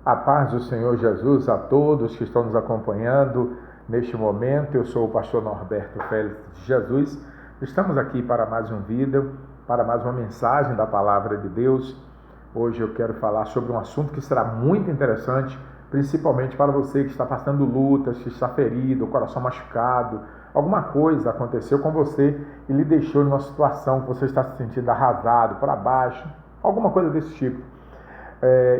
A paz do Senhor Jesus a todos que estão nos acompanhando neste momento. Eu sou o pastor Norberto Félix de Jesus. Estamos aqui para mais um vídeo, para mais uma mensagem da Palavra de Deus. Hoje eu quero falar sobre um assunto que será muito interessante, principalmente para você que está passando lutas, que está ferido, o coração machucado. Alguma coisa aconteceu com você e lhe deixou em uma situação que você está se sentindo arrasado, para baixo, alguma coisa desse tipo.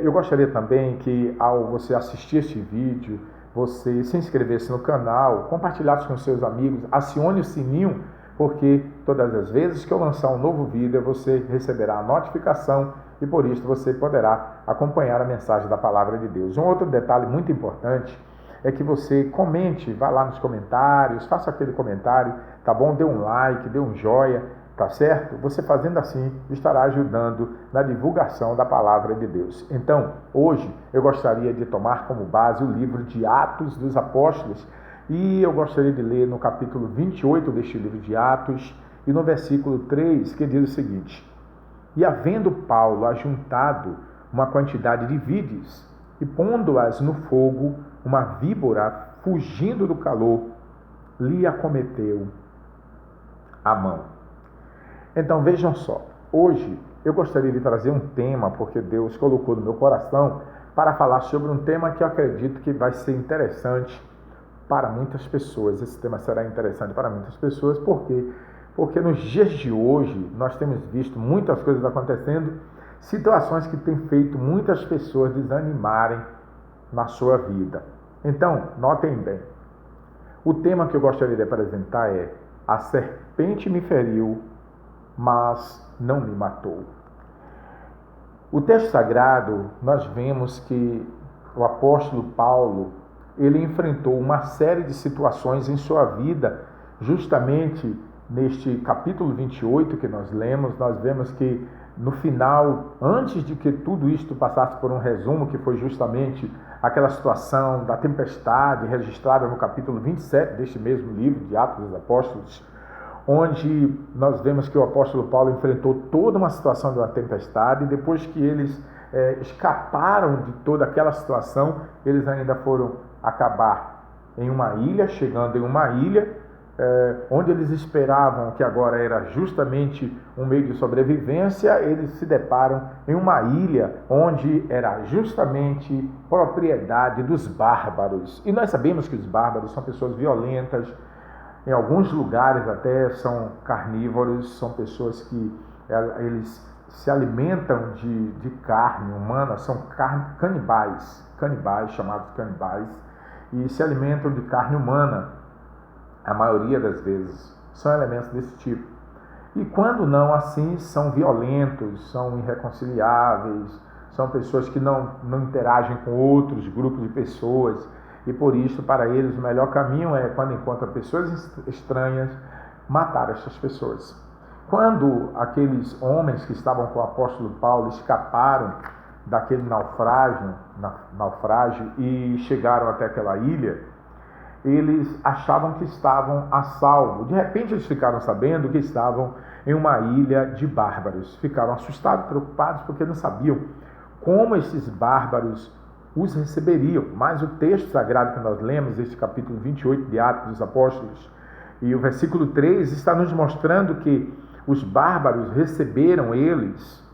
Eu gostaria também que, ao você assistir este vídeo, você se inscrevesse no canal, compartilhasse com seus amigos, acione o sininho, porque todas as vezes que eu lançar um novo vídeo, você receberá a notificação e por isso você poderá acompanhar a mensagem da Palavra de Deus. Um outro detalhe muito importante é que você comente, vá lá nos comentários, faça aquele comentário, tá bom? Dê um like, dê um joia. Tá certo? Você fazendo assim estará ajudando na divulgação da Palavra de Deus. Então, hoje eu gostaria de tomar como base o livro de Atos dos Apóstolos e eu gostaria de ler no capítulo 28 deste livro de Atos e no versículo 3, que diz o seguinte: E havendo Paulo ajuntado uma quantidade de vides e pondo-as no fogo, uma víbora, fugindo do calor, lhe acometeu a mão. Então vejam só, hoje eu gostaria de trazer um tema, porque Deus colocou no meu coração, para falar sobre um tema que eu acredito que vai ser interessante para muitas pessoas. Esse tema será interessante para muitas pessoas, por quê? Porque nos dias de hoje nós temos visto muitas coisas acontecendo, situações que têm feito muitas pessoas desanimarem na sua vida. Então, notem bem, o tema que eu gostaria de apresentar é: a serpente me feriu, mas não me matou. O texto sagrado, nós vemos que o apóstolo Paulo, ele enfrentou uma série de situações em sua vida, justamente neste capítulo 28 que nós lemos, nós vemos que no final, antes de que tudo isto passasse por um resumo, que foi justamente aquela situação da tempestade registrada no capítulo 27 deste mesmo livro de Atos dos Apóstolos, onde nós vemos que o apóstolo Paulo enfrentou toda uma situação de uma tempestade, e depois que eles escaparam de toda aquela situação, eles ainda foram acabar em uma ilha, chegando em uma ilha, onde eles esperavam que agora era justamente um meio de sobrevivência, eles se deparam em uma ilha onde era justamente propriedade dos bárbaros. E nós sabemos que os bárbaros são pessoas violentas, em alguns lugares até são carnívoros, são pessoas que eles se alimentam de carne humana, são canibais, chamados canibais, e se alimentam de carne humana, a maioria das vezes, são elementos desse tipo. E quando não assim, são violentos, são irreconciliáveis, são pessoas que não interagem com outros grupos de pessoas, e por isso, para eles, o melhor caminho é, quando encontram pessoas estranhas, matar essas pessoas. Quando aqueles homens que estavam com o apóstolo Paulo escaparam daquele naufrágio e chegaram até aquela ilha, eles achavam que estavam a salvo. De repente, eles ficaram sabendo que estavam em uma ilha de bárbaros. Ficaram assustados, preocupados, porque não sabiam como esses bárbaros os receberiam. Mas o texto sagrado que nós lemos, este capítulo 28 de Atos dos Apóstolos, e o versículo 3, está nos mostrando que os bárbaros receberam eles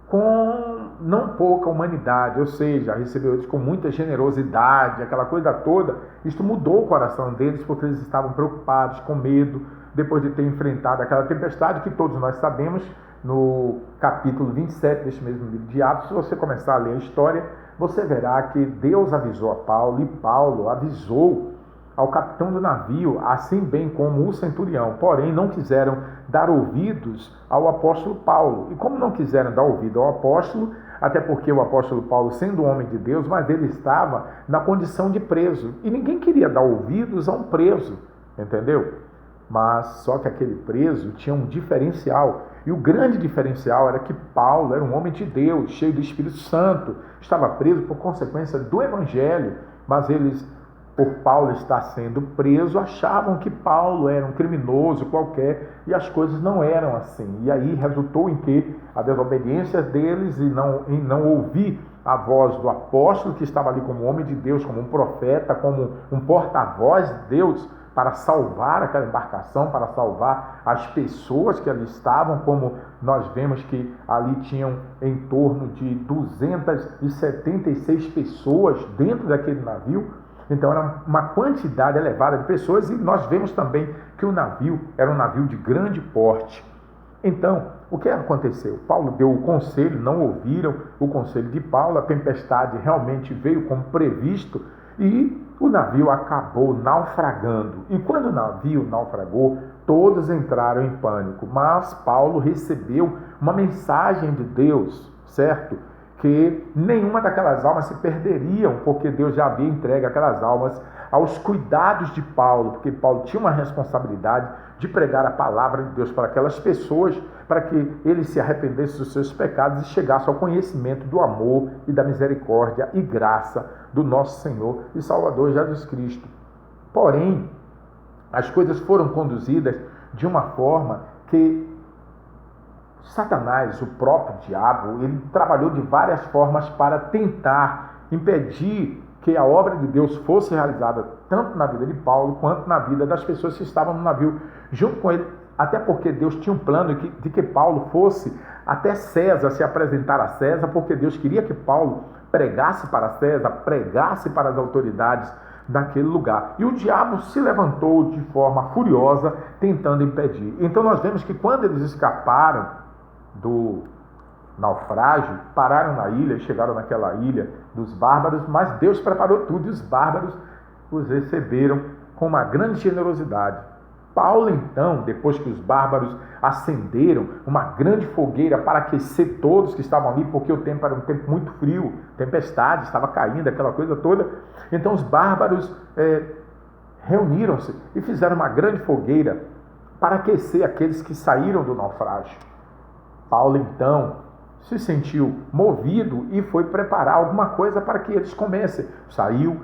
com não pouca humanidade, ou seja, recebeu eles com muita generosidade, aquela coisa toda. Isto mudou o coração deles, porque eles estavam preocupados, com medo, depois de ter enfrentado aquela tempestade que todos nós sabemos. No capítulo 27 deste mesmo livro de Atos, se você começar a ler a história, você verá que Deus avisou a Paulo, e Paulo avisou ao capitão do navio, assim bem como o centurião. Porém, não quiseram dar ouvidos ao apóstolo Paulo. E como não quiseram dar ouvido ao apóstolo, até porque o apóstolo Paulo, sendo um homem de Deus, mas ele estava na condição de preso. E ninguém queria dar ouvidos a um preso, entendeu? Mas só que aquele preso tinha um diferencial. E o grande diferencial era que Paulo era um homem de Deus, cheio do Espírito Santo. Estava preso por consequência do Evangelho. Mas eles, por Paulo estar sendo preso, achavam que Paulo era um criminoso qualquer. E as coisas não eram assim. E aí resultou em que a desobediência deles em não ouvir a voz do apóstolo que estava ali como homem de Deus, como um profeta, como um porta-voz de Deus para salvar aquela embarcação, para salvar as pessoas que ali estavam, como nós vemos que ali tinham em torno de 276 pessoas dentro daquele navio. Então era uma quantidade elevada de pessoas, e nós vemos também que o navio era um navio de grande porte. Então, o que aconteceu? Paulo deu o conselho, não ouviram o conselho de Paulo, a tempestade realmente veio como previsto e o navio acabou naufragando. E quando o navio naufragou, todos entraram em pânico, mas Paulo recebeu uma mensagem de Deus, certo? Que nenhuma daquelas almas se perderiam, porque Deus já havia entregue aquelas almas aos cuidados de Paulo, porque Paulo tinha uma responsabilidade de pregar a palavra de Deus para aquelas pessoas, para que eles se arrependessem dos seus pecados e chegassem ao conhecimento do amor e da misericórdia e graça do nosso Senhor e Salvador Jesus Cristo. Porém, as coisas foram conduzidas de uma forma que Satanás, o próprio diabo, ele trabalhou de várias formas para tentar impedir que a obra de Deus fosse realizada tanto na vida de Paulo quanto na vida das pessoas que estavam no navio junto com ele, até porque Deus tinha um plano de que Paulo fosse até César, se apresentar a César, porque Deus queria que Paulo pregasse para César, pregasse para as autoridades naquele lugar. E o diabo se levantou de forma furiosa, tentando impedir. Então nós vemos que quando eles escaparam do naufrágio, pararam na ilha, chegaram naquela ilha dos bárbaros, mas Deus preparou tudo e os bárbaros os receberam com uma grande generosidade. Paulo, então, depois que os bárbaros acenderam uma grande fogueira para aquecer todos que estavam ali, porque o tempo era um tempo muito frio, tempestade, estava caindo, aquela coisa toda. Então os bárbaros reuniram-se e fizeram uma grande fogueira para aquecer aqueles que saíram do naufrágio. Paulo, então, se sentiu movido e foi preparar alguma coisa para que eles comessem. Saiu,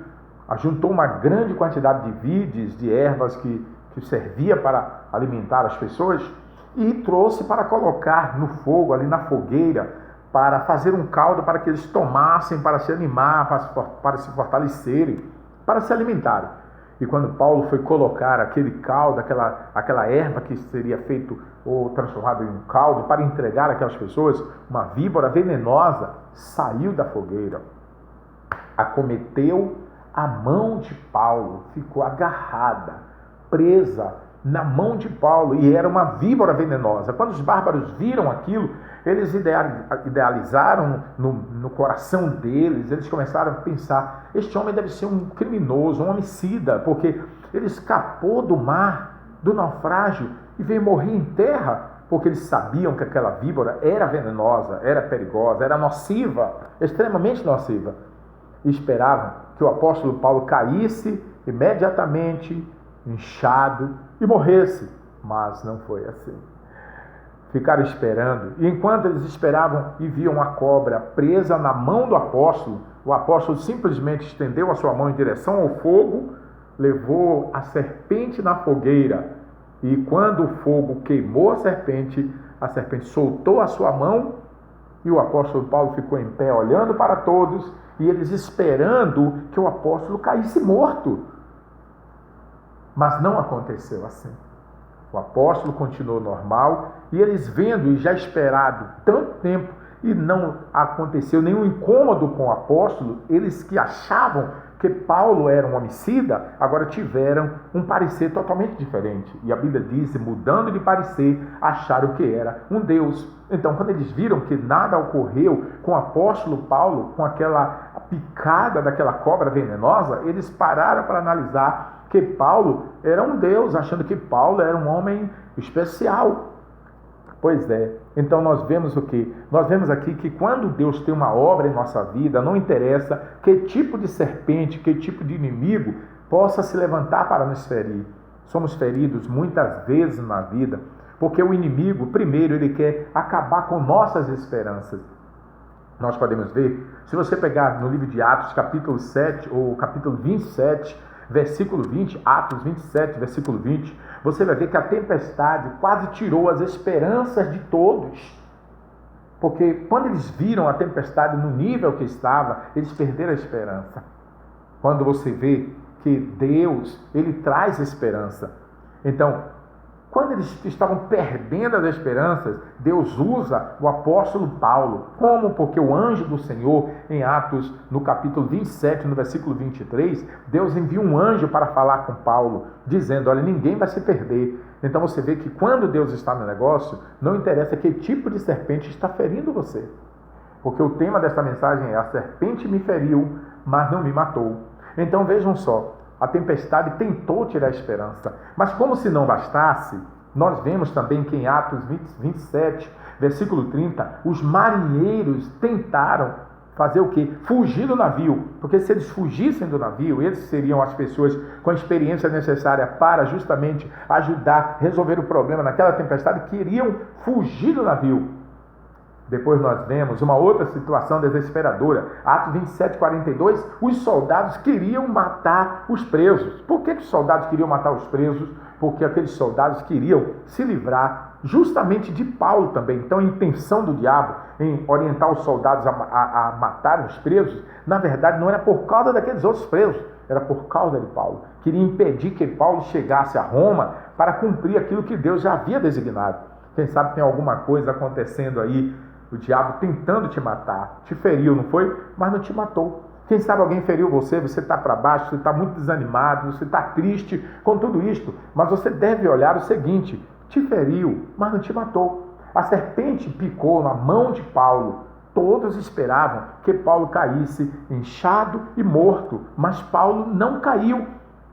ajuntou uma grande quantidade de vides, de ervas que servia para alimentar as pessoas e trouxe para colocar no fogo, ali na fogueira, para fazer um caldo para que eles tomassem, para se animar, para se fortalecerem, para se alimentarem. E quando Paulo foi colocar aquele caldo, aquela erva que seria feito ou transformado em um caldo para entregar àquelas pessoas, uma víbora venenosa saiu da fogueira, acometeu a mão de Paulo, ficou agarrada, presa na mão de Paulo, e era uma víbora venenosa. Quando os bárbaros viram aquilo, eles idealizaram no coração deles, eles começaram a pensar, este homem deve ser um criminoso, um homicida, porque ele escapou do mar, do naufrágio, e veio morrer em terra, porque eles sabiam que aquela víbora era venenosa, era perigosa, era nociva, extremamente nociva, e esperavam que o apóstolo Paulo caísse imediatamente, inchado, e morresse, mas não foi assim. Ficaram esperando, e enquanto eles esperavam e viam a cobra presa na mão do apóstolo, o apóstolo simplesmente estendeu a sua mão em direção ao fogo, levou a serpente na fogueira, e quando o fogo queimou a serpente soltou a sua mão, e o apóstolo Paulo ficou em pé olhando para todos, e eles esperando que o apóstolo caísse morto. Mas não aconteceu assim. O apóstolo continuou normal, e eles vendo e já esperado tanto tempo e não aconteceu nenhum incômodo com o apóstolo, eles que achavam que Paulo era um homicida, agora tiveram um parecer totalmente diferente. E a Bíblia diz, mudando de parecer, acharam que era um Deus. Então, quando eles viram que nada ocorreu com o apóstolo Paulo, com aquela picada daquela cobra venenosa, eles pararam para analisar que Paulo era um Deus, achando que Paulo era um homem especial. Pois é. Então nós vemos o quê? Nós vemos aqui que quando Deus tem uma obra em nossa vida, não interessa que tipo de serpente, que tipo de inimigo possa se levantar para nos ferir. Somos feridos muitas vezes na vida, porque o inimigo, primeiro, ele quer acabar com nossas esperanças. Nós podemos ver, se você pegar no livro de Atos, capítulo 7, ou capítulo 27, versículo 20, Atos 27, versículo 20, você vai ver que a tempestade quase tirou as esperanças de todos. Porque quando eles viram a tempestade no nível que estava, eles perderam a esperança. Quando você vê que Deus, Ele traz esperança. Então, quando eles estavam perdendo as esperanças, Deus usa o apóstolo Paulo. Como? Porque o anjo do Senhor, em Atos, no capítulo 27, no versículo 23, Deus envia um anjo para falar com Paulo, dizendo, olha, ninguém vai se perder. Então você vê que quando Deus está no negócio, não interessa que tipo de serpente está ferindo você. Porque o tema desta mensagem é: a serpente me feriu, mas não me matou. Então vejam só, a tempestade tentou tirar a esperança. Mas como se não bastasse, nós vemos também que em Atos 27, versículo 30, os marinheiros tentaram fazer o quê? Fugir do navio. Porque se eles fugissem do navio, eles seriam as pessoas com a experiência necessária para justamente ajudar a resolver o problema naquela tempestade, que iriam fugir do navio. Depois nós vemos uma outra situação desesperadora. Atos 27, 42, os soldados queriam matar os presos. Por que os soldados queriam matar os presos? Porque aqueles soldados queriam se livrar justamente de Paulo também. Então a intenção do diabo em orientar os soldados a matarem os presos, na verdade não era por causa daqueles outros presos, era por causa de Paulo. Queria impedir que Paulo chegasse a Roma para cumprir aquilo que Deus já havia designado. Quem sabe tem alguma coisa acontecendo aí, o diabo tentando te matar. Te feriu, não foi? Mas não te matou. Quem sabe alguém feriu você, você está para baixo, você está muito desanimado, você está triste com tudo isto. Mas você deve olhar o seguinte: te feriu, mas não te matou. A serpente picou na mão de Paulo. Todos esperavam que Paulo caísse inchado e morto. Mas Paulo não caiu.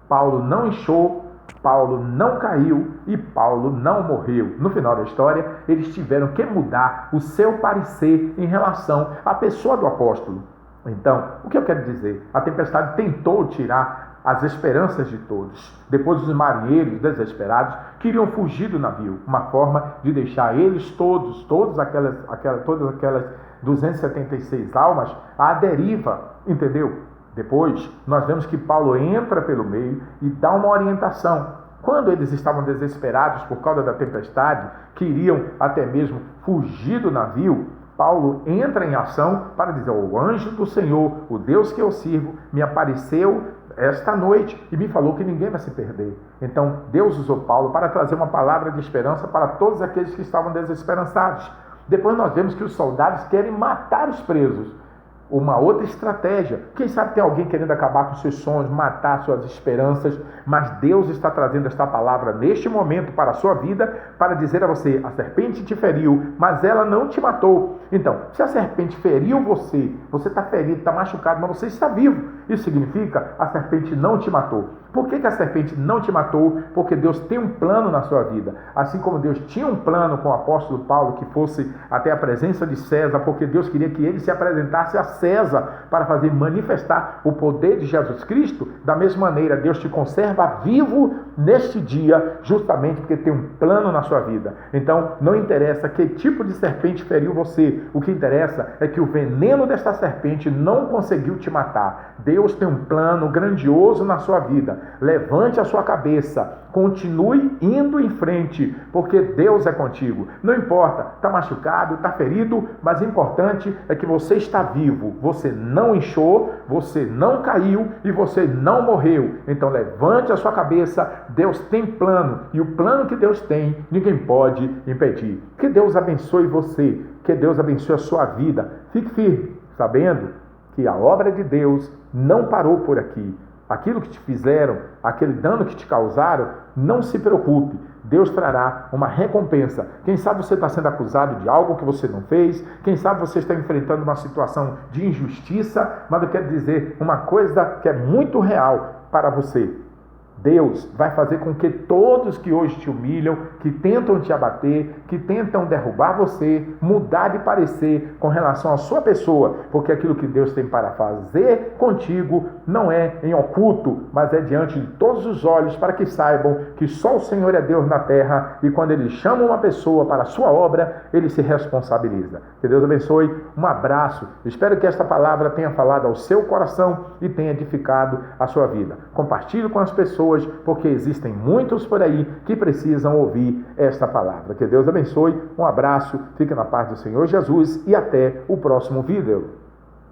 Paulo não inchou. Paulo não caiu e Paulo não morreu. No final da história, eles tiveram que mudar o seu parecer em relação à pessoa do apóstolo. Então, o que eu quero dizer? A tempestade tentou tirar as esperanças de todos. Depois os marinheiros desesperados queriam fugir do navio. Uma forma de deixar eles todas aquelas 276 almas à deriva, entendeu? Depois, nós vemos que Paulo entra pelo meio e dá uma orientação. Quando eles estavam desesperados por causa da tempestade, queriam até mesmo fugir do navio, Paulo entra em ação para dizer: o anjo do Senhor, o Deus que eu sirvo, me apareceu esta noite e me falou que ninguém vai se perder. Então, Deus usou Paulo para trazer uma palavra de esperança para todos aqueles que estavam desesperançados. Depois nós vemos que os soldados querem matar os presos. Uma outra estratégia. Quem sabe tem alguém querendo acabar com seus sonhos, matar suas esperanças, mas Deus está trazendo esta palavra neste momento para a sua vida, para dizer a você: a serpente te feriu, mas ela não te matou. Então, se a serpente feriu você, você está ferido, está machucado, mas você está vivo. Isso significa: a serpente não te matou. Por que a serpente não te matou? Porque Deus tem um plano na sua vida. Assim como Deus tinha um plano com o apóstolo Paulo, que fosse até a presença de César, porque Deus queria que ele se apresentasse a César para fazer manifestar o poder de Jesus Cristo. Da mesma maneira, Deus te conserva vivo neste dia, justamente porque tem um plano na sua vida. Então, não interessa que tipo de serpente feriu você. O que interessa é que o veneno desta serpente não conseguiu te matar. Deus tem um plano grandioso na sua vida. Levante a sua cabeça, continue indo em frente, porque Deus é contigo. Não importa, está machucado, está ferido, mas o importante é que você está vivo. Você não inchou, você não caiu e você não morreu. Então levante a sua cabeça, Deus tem plano, e o plano que Deus tem, ninguém pode impedir. Que Deus abençoe você, que Deus abençoe a sua vida. Fique firme, sabendo que a obra de Deus não parou por aqui. Aquilo que te fizeram, aquele dano que te causaram, não se preocupe. Deus trará uma recompensa. Quem sabe você está sendo acusado de algo que você não fez. Quem sabe você está enfrentando uma situação de injustiça. Mas eu quero dizer uma coisa que é muito real para você. Deus vai fazer com que todos que hoje te humilham, que tentam te abater, que tentam derrubar você, mudar de parecer com relação à sua pessoa, porque aquilo que Deus tem para fazer contigo não é em oculto, mas é diante de todos os olhos, para que saibam que só o Senhor é Deus na terra, e quando Ele chama uma pessoa para a sua obra, Ele se responsabiliza. Que Deus abençoe, um abraço, espero que esta palavra tenha falado ao seu coração e tenha edificado a sua vida. Compartilhe com as pessoas pessoas, porque existem muitos por aí que precisam ouvir esta palavra. Que Deus abençoe, um abraço, fique na paz do Senhor Jesus e até o próximo vídeo.